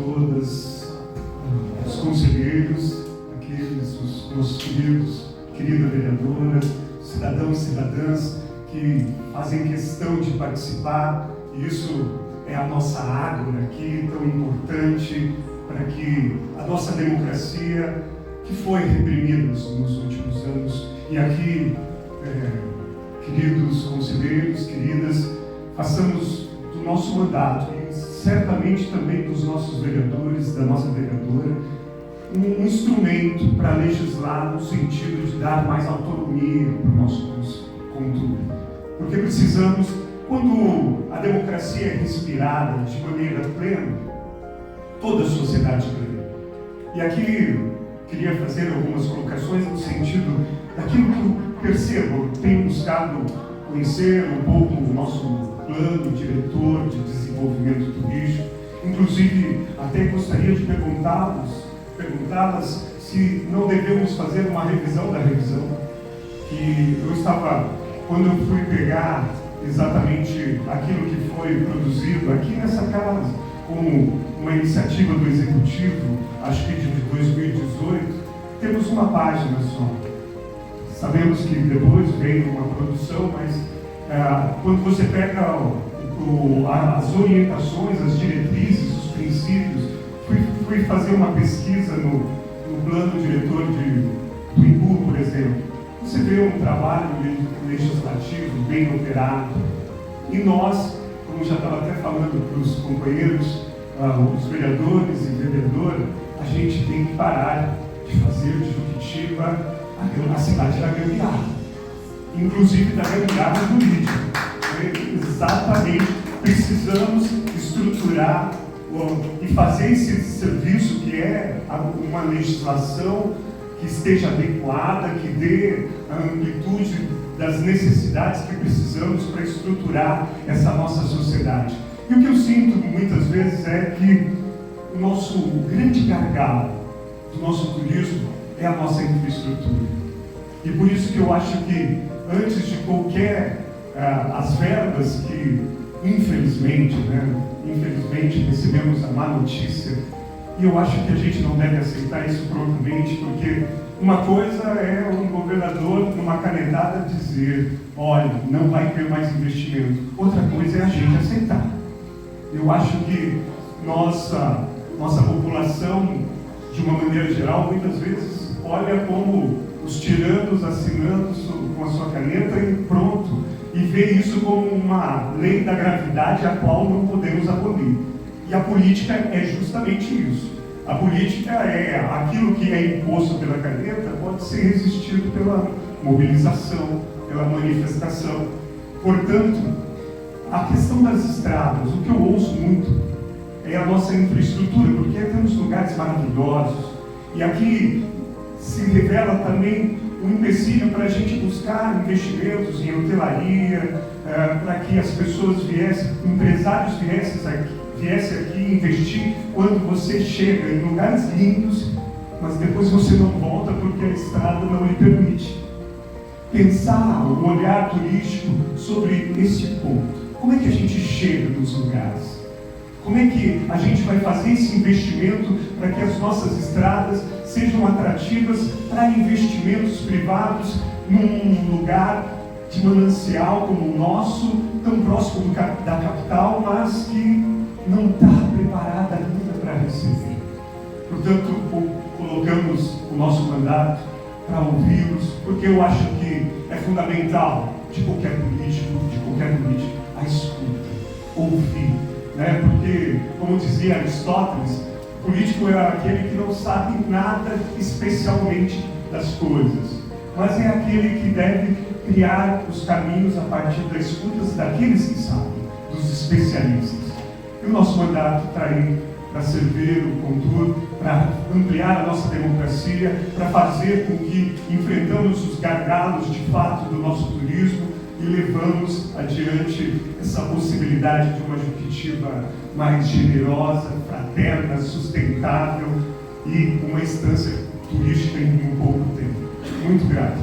todas, os conselheiros, os nossos querida vereadora, cidadãos e cidadãs que fazem questão de participar. E isso é a nossa ágora aqui, tão importante para que a nossa democracia, que foi reprimida nos últimos anos, e aqui, queridos conselheiros, queridas, façamos do nosso mandato, e certamente também dos nossos vereadores, da nossa vereadora, um instrumento para legislar no sentido de dar mais autonomia para o nosso controle. Porque precisamos, quando a democracia é respirada de maneira plena, toda a sociedade ganha. E aqui queria fazer algumas colocações no sentido daquilo que eu percebo. Eu tenho buscado conhecer um pouco o nosso plano diretor de desenvolvimento turístico. Inclusive, até gostaria de perguntá-las se não devemos fazer uma revisão da revisão. Que eu estava, quando eu fui pegar exatamente aquilo que foi produzido aqui nessa casa, como uma iniciativa do Executivo, acho que de 2018, temos uma página só. Sabemos que depois veio uma produção, mas quando você pega as orientações, as diretrizes, os princípios, fui fazer uma pesquisa no plano diretor do Imbu, por exemplo. Você vê um trabalho legislativo bem operado. E nós, como já estava até falando para os companheiros, os vereadores e vereadoras, a gente tem que parar de fazer de Juquitiba a cidade da gambiarra, inclusive da gambiarra jurídica. Exatamente, precisamos estruturar e fazer esse serviço que é uma legislação que esteja adequada, que dê a amplitude das necessidades que precisamos para estruturar essa nossa sociedade. E o que eu sinto muitas vezes é que o nosso grande gargalo do nosso turismo é a nossa infraestrutura. E por isso que eu acho que, antes de qualquer as verbas que, infelizmente recebemos a má notícia, e eu acho que a gente não deve aceitar isso prontamente, porque uma coisa é um governador, numa canetada, dizer: olha, não vai ter mais investimento. Outra coisa é a gente aceitar. Eu acho que nossa população, de uma maneira geral, muitas vezes olha como os tiranos assinando com a sua caneta e pronto, e vê isso como uma lei da gravidade a qual não podemos abolir. E a política é justamente isso. A política é aquilo que é imposto pela caneta, pode ser resistido pela mobilização, pela manifestação. Portanto, a questão das estradas, o que eu ouço muito é a nossa infraestrutura, porque temos lugares maravilhosos, e aqui se revela também um empecilho para a gente buscar investimentos em hotelaria, para que as pessoas empresários viessem aqui investir quando você chega em lugares lindos, mas depois você não volta porque a estrada não lhe permite. Pensar o olhar turístico sobre esse ponto. Como é que a gente chega nos lugares? Como é que a gente vai fazer esse investimento para que as nossas estradas sejam atrativas para investimentos privados num lugar de manancial como o nosso, tão próximo da capital, mas que não está preparada ainda para receber? Portanto, colocamos o nosso mandato para ouvi-los, porque eu acho que é fundamental de qualquer política, a escuta, ouvir, né? Porque, como dizia Aristóteles, o político é aquele que não sabe nada especialmente das coisas, mas é aquele que deve criar os caminhos a partir das escutas daqueles que sabem, dos especialistas. E o nosso mandato está aí para servir o contorno, para ampliar a nossa democracia, para fazer com que enfrentamos os gargalos de fato do nosso turismo e levamos adiante essa possibilidade de uma Juquitiba mais generosa, fraterna, sustentável e uma instância turística em pouco tempo. Muito grato.